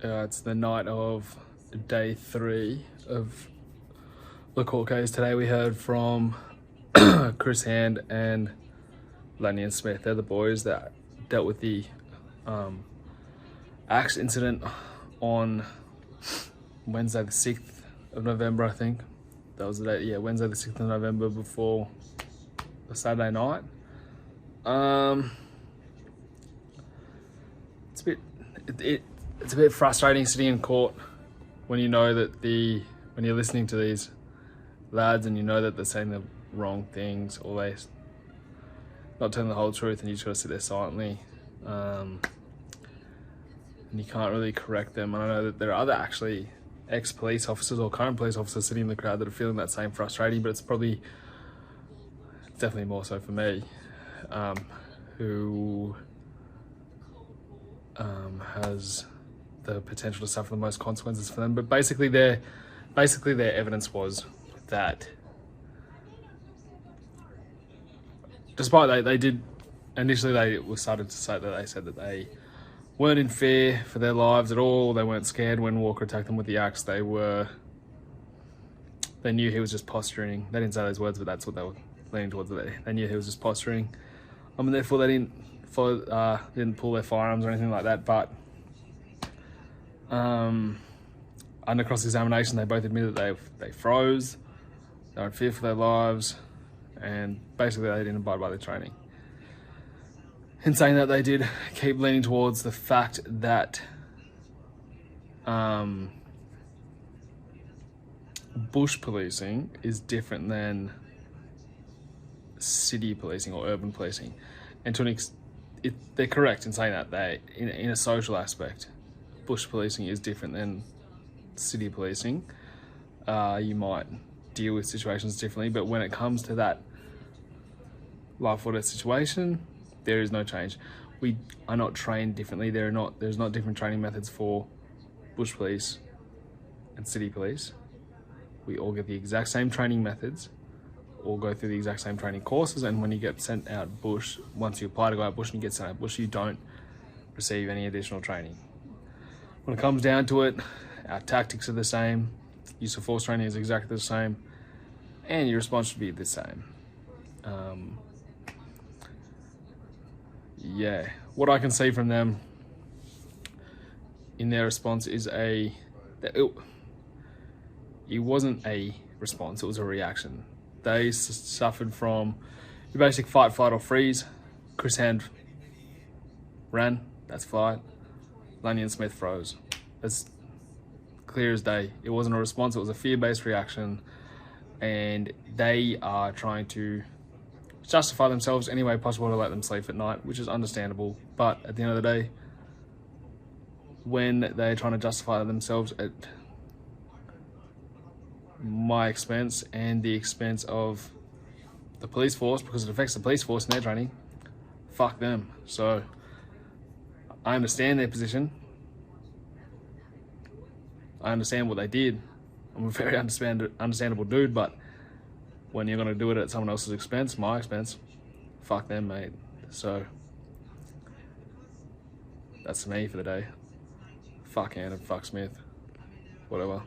It's the night of day 3 of the court case. Today we heard from Chris Hand and Lanny and Smith. They're the boys that dealt with the axe incident on Wednesday the 6th of November, I think. That was the date, yeah, Wednesday the 6th of November before the Saturday night. It's a bit frustrating sitting in court when you know that when you're listening to these lads and you know that they're saying the wrong things or they're not telling the whole truth, and you just gotta sit there silently, and you can't really correct them. And I know that there are other actually ex-police officers or current police officers sitting in the crowd that are feeling that same frustrating, but it's definitely more so for me, who has the potential to suffer the most consequences for them. But basically their evidence was that despite they did initially, they started to say that they said that they weren't in fear for their lives at all. They weren't scared when Walker attacked them with the axe. They knew he was just posturing. They didn't say those words, but that's what they were leaning towards. They knew he was just posturing. And therefore they didn't pull their firearms or anything like that. But under cross-examination, they both admitted that they froze, they were in fear for their lives, and basically they didn't abide by their training. In saying that, they did keep leaning towards the fact that bush policing is different than city policing or urban policing. And they're correct in saying that in a social aspect, bush policing is different than city policing. You might deal with situations differently, but when it comes to that life or death situation, there is no change. We are not trained differently. There's not different training methods for bush police and city police. We all get the exact same training methods, all go through the exact same training courses, and when you get sent out bush, once you apply to go out bush and you get sent out bush, you don't receive any additional training. When it comes down to it, our tactics are the same, use of force training is exactly the same, and your response should be the same. Yeah, what I can see from them in their response is it wasn't a response, it was a reaction. They suffered from your basic fight, flight, or freeze. Chris Hand ran, that's flight. Lanny and Smith froze. That's clear as day. It wasn't a response, it was a fear-based reaction, and they are trying to justify themselves any way possible to let them sleep at night, which is understandable. But at the end of the day, when they're trying to justify themselves at my expense and the expense of the police force, because it affects the police force in their training, fuck them. So I understand their position. I understand what they did. I'm a very understandable dude, but when you're gonna do it at someone else's expense, my expense, fuck them, mate. So that's me for the day. Fuck Hand and fuck Smith. Whatever.